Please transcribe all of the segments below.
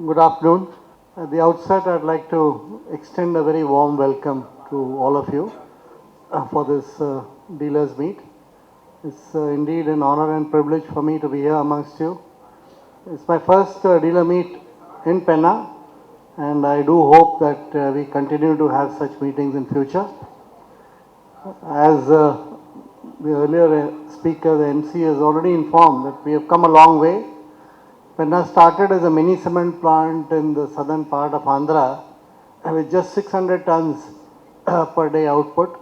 Good afternoon. At the outset, I'd like to extend a very warm welcome to all of you for this dealers meet. It's indeed an honor and privilege for me to be here amongst you. It's my first dealer meet in Penna, and I do hope that we continue to have such meetings in future. As the earlier speaker, the MC, has already informed that we have come a long way. Penna started as a mini cement plant in the southern part of Andhra with just 600 tons per day output.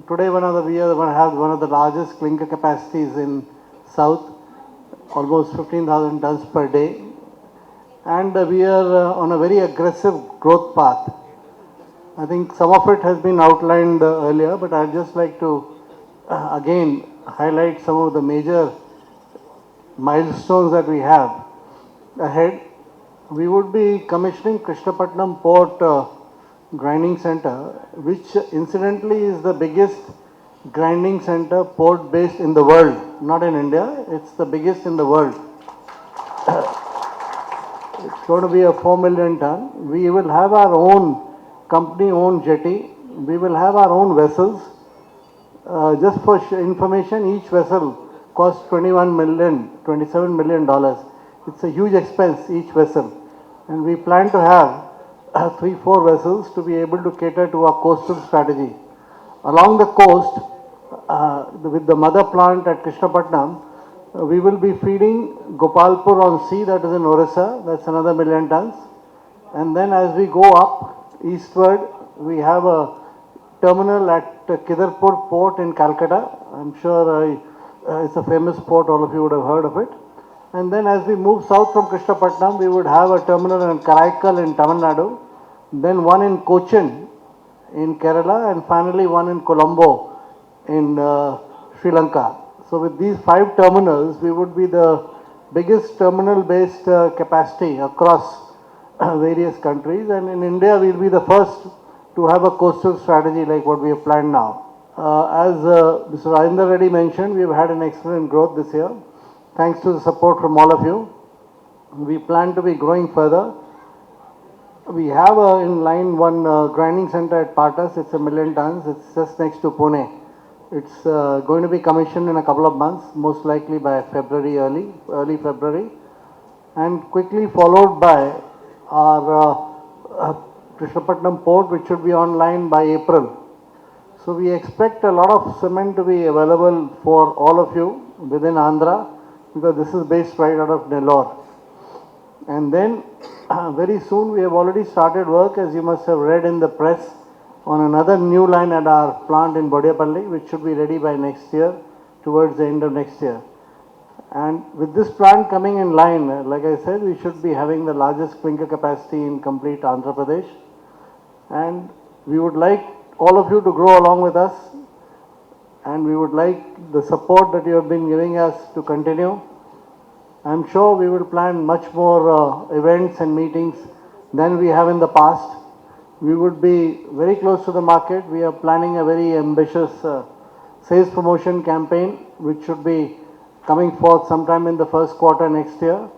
Today, we have one of the largest clinker capacities in south, almost 15,000 tons per day. And we are on a very aggressive growth path. I think some of it has been outlined earlier, but I'd just like to again highlight some of the major milestones that we have ahead. We would be commissioning Krishnapatnam Port Grinding Center, which incidentally is the biggest grinding center port based in the world, not in India, it's the biggest in the world. It's going to be a 4 million ton. We will have our own company owned jetty. We will have our own vessels. Just for information, each vessel costs $27 million. It's a huge expense, each vessel. And we plan to have 3-4 vessels to be able to cater to our coastal strategy. Along the coast, with the mother plant at Krishnapatnam, we will be feeding Gopalpur on sea, that is in Orissa, that's another 1 million tons. And then as we go up eastward, we have a terminal at Kidarpur port in Calcutta. I'm sure it's a famous port, all of you would have heard of it. And then as we move south from Krishnapatnam, we would have a terminal in Karaikal in Tamil Nadu, then one in Cochin in Kerala, and finally one in Colombo in Sri Lanka. So with these 5 terminals, we would be the biggest terminal-based capacity across various countries. And in India, we'll be the first to have a coastal strategy like what we have planned now. As Mr. Rajendra Reddy mentioned, we've had an excellent growth this year. Thanks to the support from all of you. We plan to be growing further. We have in line one grinding center at Patas. It's 1 million tons. It's just next to Pune. It's going to be commissioned in a couple of months, most likely by February, early February. And quickly followed by our Krishnapatnam port, which should be online by April. So we expect a lot of cement to be available for all of you within Andhra, because this is based right out of Nellore. And then very soon we have already started work, as you must have read in the press, on another new line at our plant in Bodiapalli, which should be ready by next year, towards the end of next year. And with this plant coming in line, like I said, we should be having the largest clinker capacity in complete Andhra Pradesh. And we would like all of you to grow along with us, and we would like the support that you have been giving us to continue. I'm sure we will plan much more events and meetings than we have in the past. We would be very close to the market. We are planning a very ambitious sales promotion campaign, which should be coming forth sometime in the first quarter next year.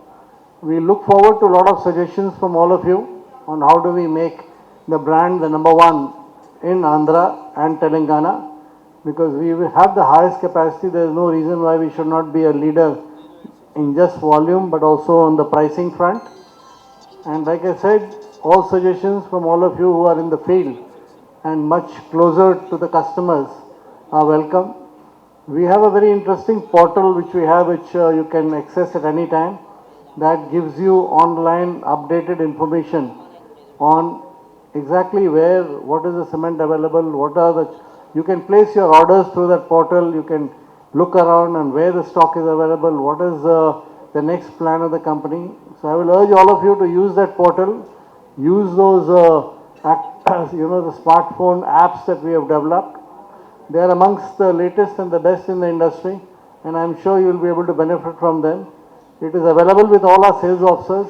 We look forward to a lot of suggestions from all of you on how do we make the brand the number one in Andhra and Telangana, because we will have the highest capacity. There is no reason why we should not be a leader in just volume, but also on the pricing front. And like I said, all suggestions from all of you who are in the field and much closer to the customers are welcome. We have a very interesting portal which you can access at any time, that gives you online updated information on exactly where, what is the cement available, you can place your orders through that portal. You can look around and where the stock is available, what is the next plan of the company. So I will urge all of you to use that portal, use those the smartphone apps that we have developed. They are amongst the latest and the best in the industry, and I'm sure you will be able to benefit from them. It is available with all our sales officers,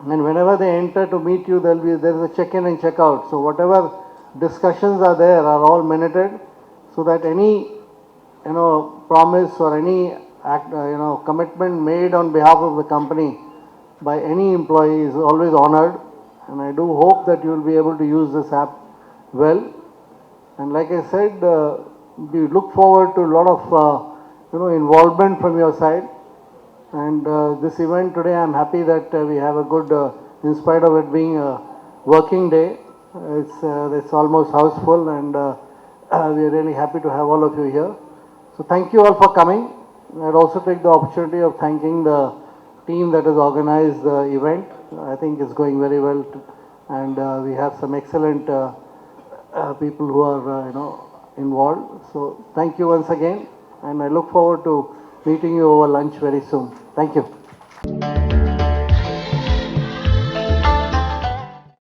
and whenever they enter to meet you, there is a check-in and check-out. So whatever discussions are there are all minuted, so that any promise or any commitment made on behalf of the company by any employee is always honored, and I do hope that you will be able to use this app well. And like I said, we look forward to a lot of involvement from your side. And this event today, I'm happy that we have a good, in spite of it being a working day, it's almost houseful, and we are really happy to have all of you here. So thank you all for coming. I'd also take the opportunity of thanking the team that has organized the event. I think it's going very well, and we have some excellent people who are involved. So thank you once again, and I look forward to meeting you over lunch very soon. Thank you.